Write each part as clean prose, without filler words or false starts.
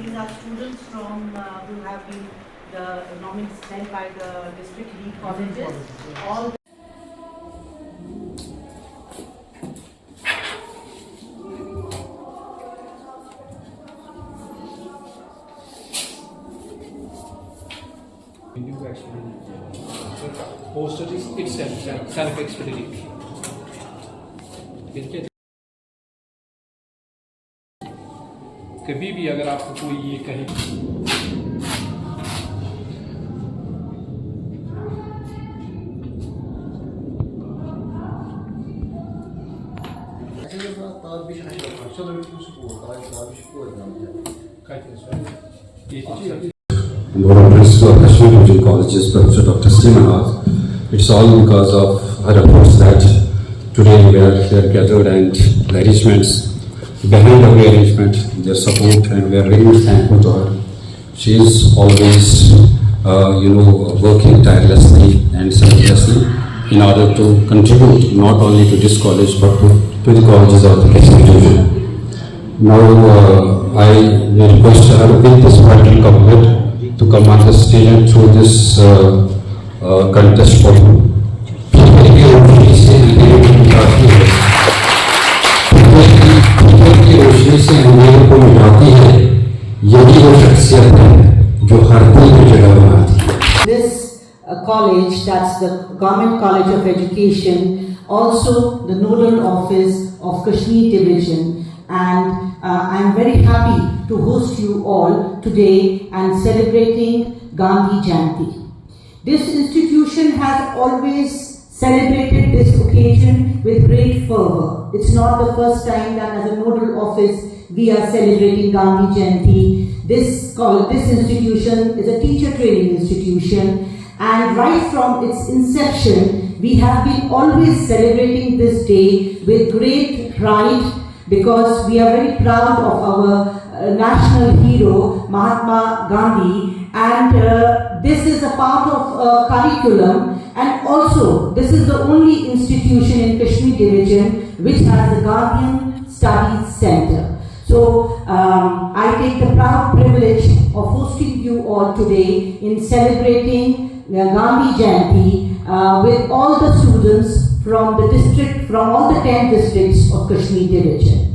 these are students from who have been the nominees sent by the district lead colleges. All We do actually poster is itself self-explanatory. कभी भी अगर आपको कोई ये कहे Board of Principal of Kashmir Division Colleges, Professor Dr. Srimanaz. It's all because of her efforts that today we are here gathered, and the arrangements, behind every arrangement, their support, and we are very much thankful to her. She is always, working tirelessly and selflessly in order to contribute not only to this college but to the colleges of the Kashmir Division. Now, I will request her with this vital couplet to come on the stage and through this contest for you. की रोशनी से अंधेरे को मिटाती है, यही वो शख्सियत है जो हर दिल में जगह बनाती है. this college, that's the Government College of Education, also the nodal office of Kashmir Division, and I'm very happy to host you all today and celebrating Gandhi Jayanti. This institution has always celebrated this occasion with great fervor. It's not the first time that as a nodal office we are celebrating Gandhi Jayanti. This institution is a teacher training institution, and right from its inception we have been always celebrating this day with great pride, because we are very proud of our national hero Mahatma Gandhi, and this is a part of curriculum, and also this is the only institution in Kashmir Division which has the Gandhian Studies Center. So I take the proud privilege of hosting you all today in celebrating Gandhi Jayanti with all the students from the district, from all the 10 districts of Kashmir Division.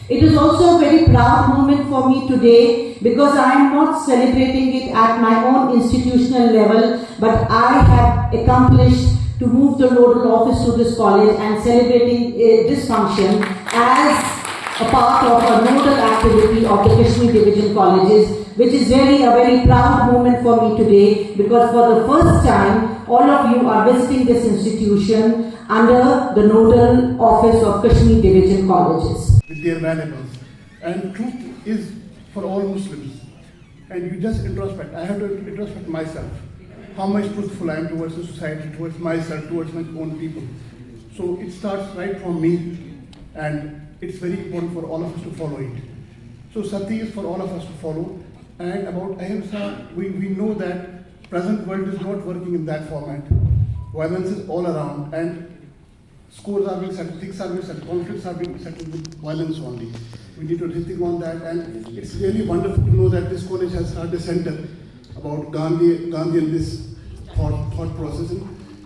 It is also a very proud moment for me today, because I am not celebrating it at my own institutional level, but I have accomplished to move the nodal office to this college and celebrating this function as a part of a nodal activity of the Kashmir Division colleges, which is really a very proud moment for me today, because for the first time all of you are visiting this institution under the nodal office of Kashmir Division colleges. With their valuables, and truth is for all Muslims, and you just introspect. I have to introspect myself, how much truthful I am towards the society, towards myself, towards my own people. So it starts right from me, and it's very important for all of us to follow it. So Sati is for all of us to follow. And about Ahimsa, we know that present world is not working in that format. Violence is all around, and scores are being settled, things are being settled, conflicts are being settled with violence only. We need to rethink on that, and it's really wonderful to know that this college has started a center about Gandhi and this thought process,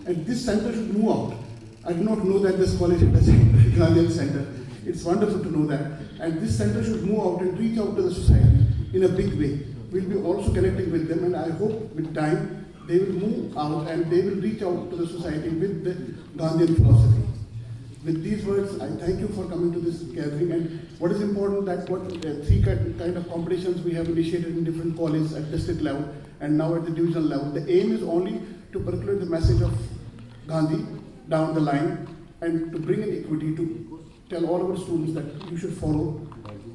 and this center should move out. I do not know that this college has a Gandhian center. It's wonderful to know that, and this center should move out and reach out to the society in a big way. We'll be also connecting with them, and I hope with time they will move out and they will reach out to the society with the Gandhian philosophy. With these words, I thank you for coming to this gathering. And what is important, that what three kind of competitions we have initiated in different colleges at district level and now at the divisional level. The aim is only to percolate the message of Gandhi down the line, and to bring in equity, to tell all our students that you should follow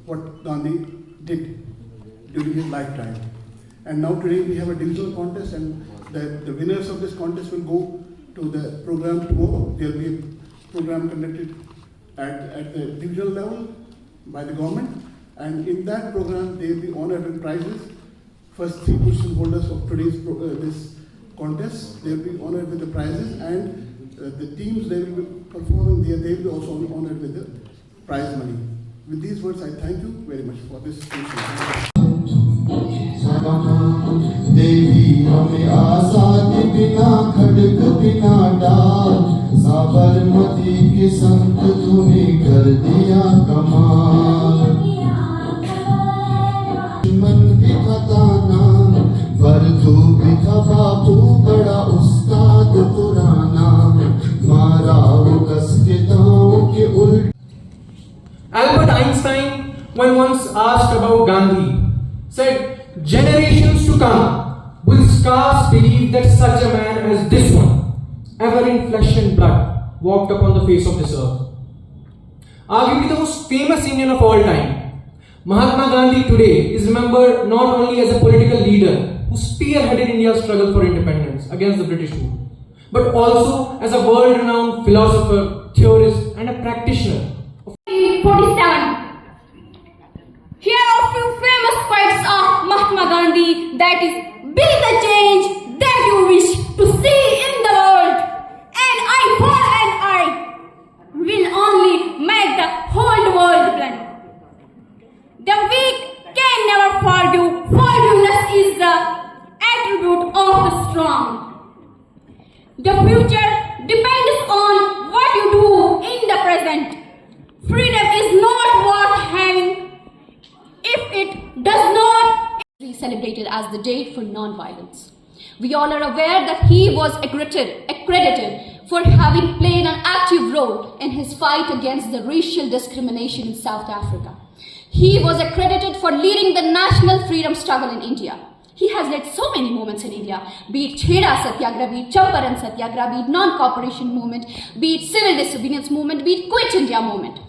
what Gandhi did during his lifetime. And now today we have a divisional contest, and the winners of this contest will go to the program tomorrow. There will be a program conducted at the divisional level by the government, and in that program they will be honored with prizes. First three position holders of today's this contest, they will be honored with the prizes, and the teams they will be performing there, they will be also honored with the prize money. With these words, I thank you very much for this. आजाद बिना खड़क बिना डाल, साबरमती के संत तूने कर दिया कमाल। मन भी था ताना पर तू भी था बापू, बड़ा उस्ताद पुराना, मारा वो कस के दांव के उल्ट। Albert Einstein, when once asked about Gandhi, said, generations to come will scarce believe that such a man as this one, ever in flesh and blood, walked upon the face of this earth. Arguably the most famous Indian of all time, Mahatma Gandhi today is remembered not only as a political leader who spearheaded India's struggle for independence against the British rule, but also as a world-renowned philosopher, theorist, and a practitioner. 47. Here are a few famous quotes of Mahatma Gandhi, that is, be the change that you wish to see in the world. An eye for an eye will only make the whole world blind. The weak can never forgive. Forgiveness is the attribute of the strong. The future depends on what you do in the present. Freedom is not worth having if it does not. Celebrated as the Day for Non-Violence. We all are aware that he was accredited for having played an active role in his fight against the racial discrimination in South Africa. He was accredited for leading the national freedom struggle in India. He has led so many movements in India, be it Chheda Satyagraha, be it Champaran Satyagraha, be it non-cooperation movement, be it civil disobedience movement, be it Quit India movement.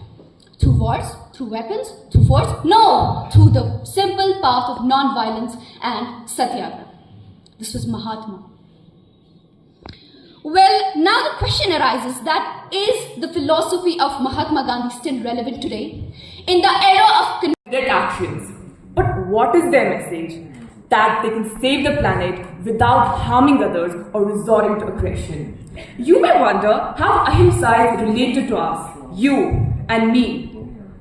Through wars, through weapons, through force? No! Through the simple path of non-violence and Satyagraha. This was Mahatma. Well, now the question arises that is the philosophy of Mahatma Gandhi still relevant today? In the era of their actions. But what is their message? That they can save the planet without harming others or resorting to aggression. You may wonder how ahimsa is related to us, you and me.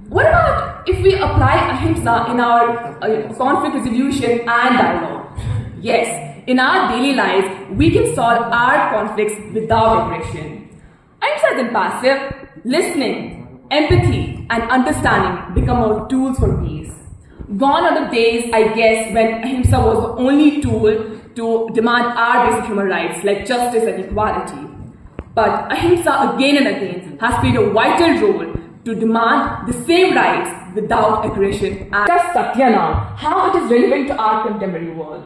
What about if we apply ahimsa in our conflict resolution and dialogue? Yes, in our daily lives, we can solve our conflicts without aggression. Ahimsa isn't passive. Listening, empathy, and understanding become our tools for peace. Gone are the days, I guess, when ahimsa was the only tool to demand our basic human rights like justice and equality. But ahimsa again and again has played a vital role to demand the same rights without aggression. Just Satya now, how it is relevant to our contemporary world.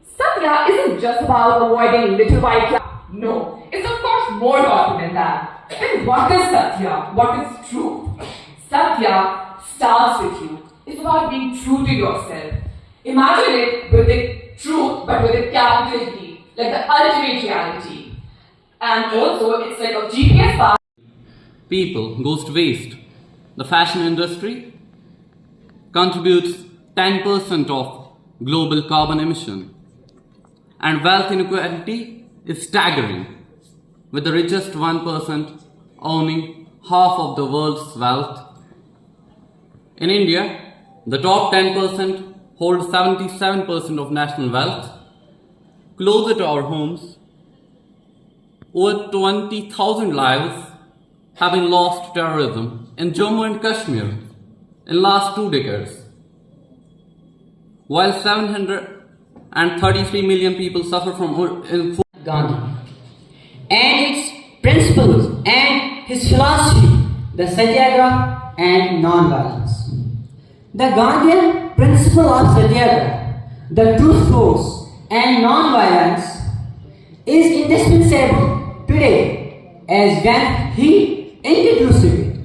Satya isn't just about avoiding little white lies. No, it's of course more powerful than that. And what is Satya? What is truth? Satya starts with you. It's about being true to yourself. Imagine it with the truth, but with a capital T, like the ultimate reality. And also, it's like a GPS path. People goes to waste. The fashion industry contributes 10% of global carbon emission. And wealth inequality is staggering, with the richest 1% owning half of the world's wealth. In India, the top 10% hold 77% of national wealth. Closer to our homes, over 20,000 lives have been lost to terrorism in Jammu and Kashmir in last 2 decades, while 733 million people suffer from Gandhi and its principles and his philosophy, the Satyagraha and non-violence. The Gandhian principle of Satyagraha, the truth force and non-violence, is indispensable today as when he introduced it.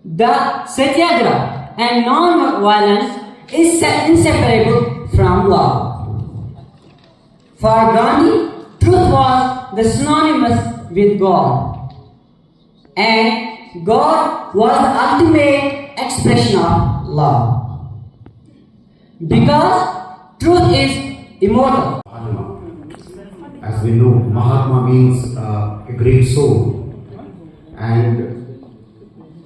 The Satyagraha and non-violence is inseparable from love. For Gandhi, truth was the synonymous with God, and God was the ultimate expression of love. Because truth is immortal. As we know, Mahatma means a great soul. And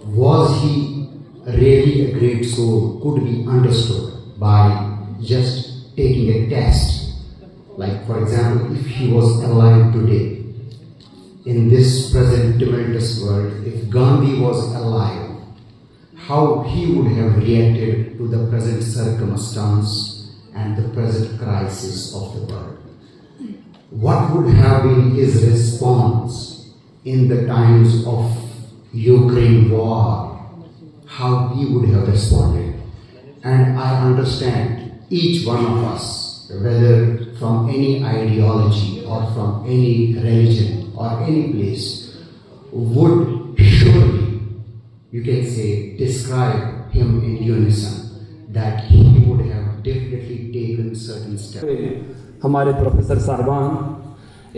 was he really a great soul could be understood by just taking a test Like, for example, if he was alive today, in this present tumultuous world, if Gandhi was alive, how he would have reacted to the present circumstance and the present crisis of the world. What would have been his response in the times of Ukraine war? How he would have responded. And I understand each one of us, whether from any ideology or from any religion or any place, would surely, you can say, describe him in unison, that he would have definitely taken certain steps. हमारे professor साहबान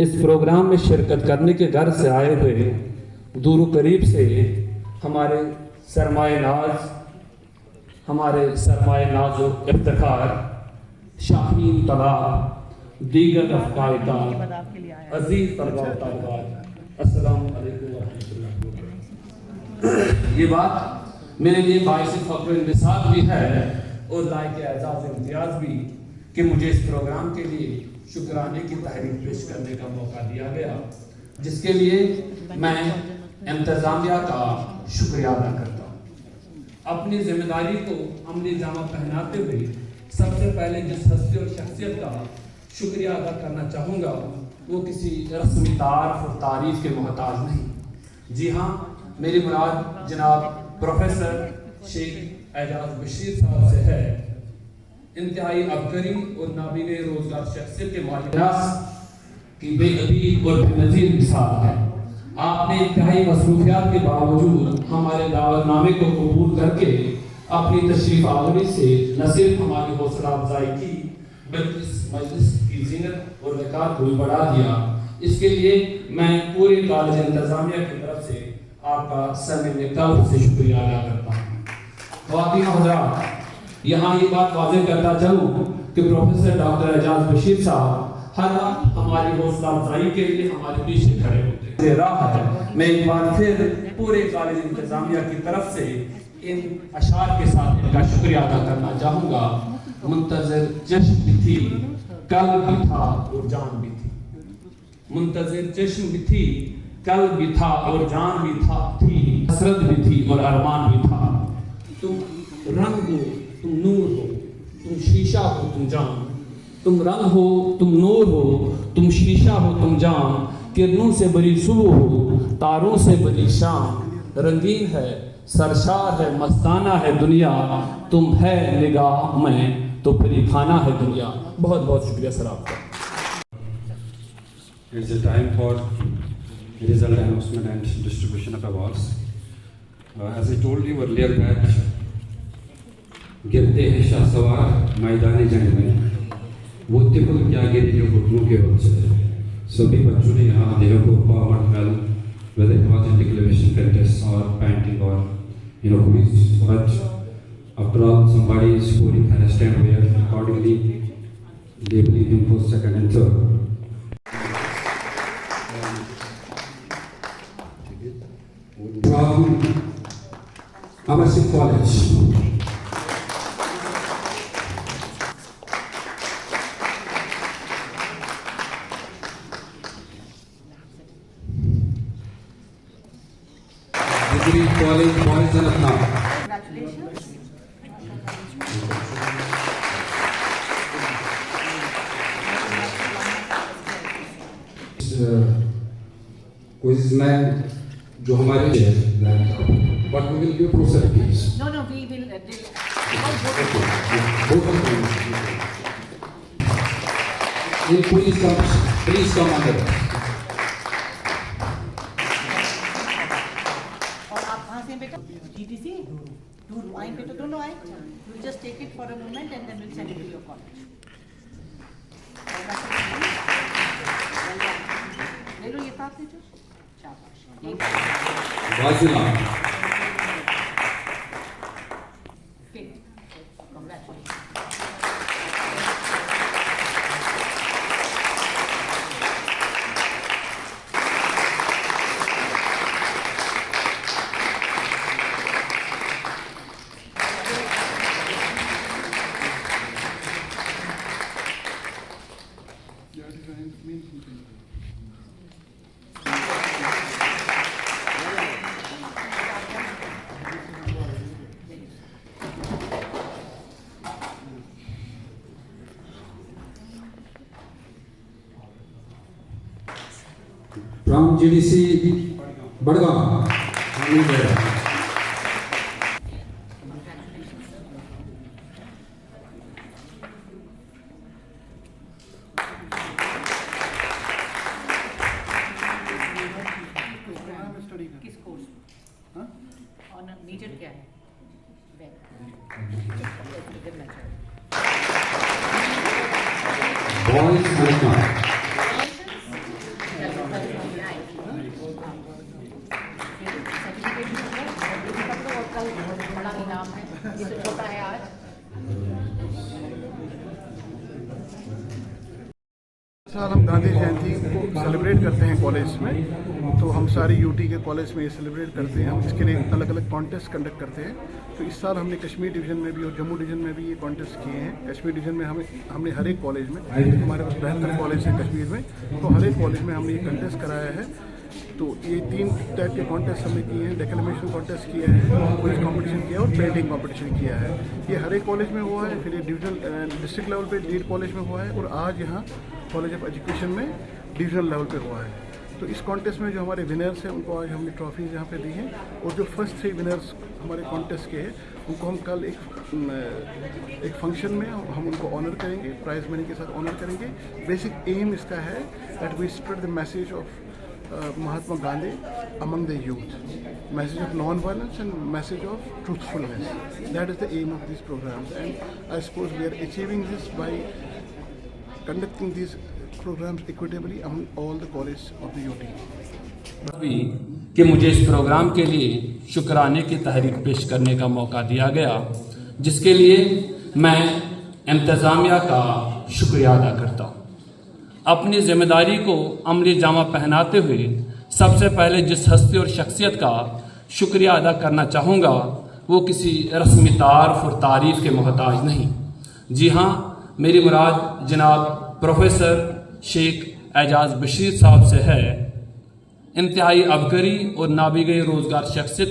इस programme में शिरकत करने के घर से आए हुए दूर करीब से हमारे सरमाए नाज व इफ्तिखार शाहीन तला दीगर अफ़कारिता अजीज़ तलबा व तालिबात अस्सलामु अलैकुम व रहमतुल्लाह। ये बात मेरे लिए बाइस फ़ख्र इंबिसात भी है और लायक एजाज़ इम्तियाज़ भी कि मुझे इस प्रोग्राम के लिए शुक्राने की तहरीर पेश करने का मौका दिया गया, जिसके लिए मैं इंतज़ामिया का शुक्रिया अदा करता हूँ। अपनी जिम्मेदारी को अमली जामा पहनाते हुए सबसे पहले जिस हस्ती और शख्सियत का शुक्रिया अदा करना चाहूँगा वो किसी रस्मी तारीफ और तारीफ के मोहताज नहीं। जी हाँ, मेरी मुराद जनाब प्रोफेसर शेख एजाज बशीर साहब से है। इंतहाई अबकरी और नाबीने रोजगार शख्सियत के मालिक की बेअदबी और बेनज़ीर मिसाल है। आपने इंतहाई मसरूफियात के बावजूद हमारे दावतनामे को कबूल करके अपनी तशरीफ आवरी से न सिर्फ हमारी हौसला अफजाई की बल्कि इस मजलिस की ज़ीनत और वक़ार को भी बढ़ा दिया। इसके लिए मैं पूरे कॉलेज इंतज़ामिया की तरफ से आपका समीर तौर से शुक्रिया अदा करता हूँ। ख़वातीन और हज़रात, यहाँ ये बात वाज़ेह करता चलूँ कि प्रोफेसर डॉक्टर एजाज बशीर साहब हर वक्त हमारी हौसला अफजाई के लिए हमारे पीछे खड़े होते हैं। मैं एक बार फिर पूरे कॉलेज इंतज़ामिया की तरफ से इन अशार के साथ इनका शुक्रिया अदा करना चाहूँगा। मुंतज़िर जश्न भी थी, कल भी था और जान भी थी। मुंतज़िर जश्न भी थी, कल भी था और जान भी थी, हसरत भी थी और अरमान भी था। तुम रंग हो, तुम नूर हो, तुम शीशा हो, तुम जान। तुम रंग हो, तुम नूर हो, तुम शीशा हो, तुम जान। किरणों से बड़ी सुबह हो, तारों से बड़ी शाम। रंगीन है, सरशार है, मस्ताना है दुनिया। तुम है निगाह में तो फिर खाना है दुनिया। बहुत बहुत शुक्रिया सर आपका। It's a time for result announcement and distribution of awards. As I told you earlier that गिरते हैं शाहसवार मैदान जंग में, वो तिफल क्या गिरे जो घुटनों के बल से। सभी बच्चों ने यहाँ देह को powered well, whether it was in declamation contest or painting or quiz, but after all somebody is scoring highest stand where accordingly they believe him for second and third. From Amarshik College. Degree College, Boys and Apna. Congratulations. Quiz में जो हमारे but we will give process please. No, we will. Both of them. In quiz competition, please come under us. और आप कहाँ से बेटा? GTC? दूर आएंगे तो दोनों आए. We'll just take it for a moment and then we'll send it to your college. ले लो ये साथ ले जो. शाबाश. Wazila. Okay. Congratulations. from GDC Badgaon. किस कोर्स और मेजर क्या है? Boys management. बड़ा इनाम है, ये तो छोटा है आज। साल हम गांधी जयंती को सेलिब्रेट करते हैं कॉलेज में, तो हम सारी यूटी के कॉलेज में ये सेलिब्रेट करते हैं। हम इसके लिए अलग अलग कॉन्टेस्ट कंडक्ट करते हैं। तो इस साल हमने कश्मीर डिवीज़न में भी और जम्मू डिवीज़न में भी ये कॉन्टेस्ट किए हैं। कश्मीर डिवीज़न में हमने हर एक कॉलेज में, हमारे पास 72 कॉलेज हैं कश्मीर में, तो हर एक कॉलेज में हमने ये कंटेस्ट कराया है। तो ये 3 टाइप के कॉन्टेस्ट हमने किए हैं। डेक्लेमेशन कॉन्टेस्ट किया है, क्विज कॉम्पिटिशन किया है और पेंटिंग कॉम्पिटिशन किया है। ये हर एक कॉलेज में हुआ है। फिर ये डिविजनल डिस्ट्रिक्ट लेवल पे लीड कॉलेज में हुआ है और आज यहाँ कॉलेज ऑफ एजुकेशन में डिविजनल लेवल पे हुआ है। तो इस कॉन्टेस्ट में जो हमारे विनर्स हैं उनको आज हमने ट्रॉफीज़ यहाँ पे दी हैं, और जो फर्स्ट 3 विनर्स हमारे कॉन्टेस्ट के हैं उनको हम कल एक फंक्शन में हम उनको ऑनर करेंगे, प्राइज मनी के साथ ऑनर करेंगे। बेसिक एम इसका है that we spread the message of Mahatma Gandhi among the youth, message of non-violence and message of truthfulness. That is the aim of these programs, and I suppose we are achieving this by conducting these programs equitably among all the colleges of the UT. कि मुझे इस programme के लिए शुक्राने की तहरीक पेश करने का मौका दिया गया, जिसके लिए मैं इंतज़ामिया का शुक्रिया अदा करता हूँ। अपनी जिम्मेदारी को अमली जामा पहनाते हुए सबसे पहले जिस हस्ती और शख्सियत का शुक्रिया अदा करना चाहूँगा वो किसी रस्मी तारीफ और तारीफ़ के मोहताज नहीं। जी हाँ, मेरी मुराद जनाब प्रोफेसर शेख एजाज बशीर साहब से है। इंतहाई अबकरी और नाबिगे रोज़गार शख्सियत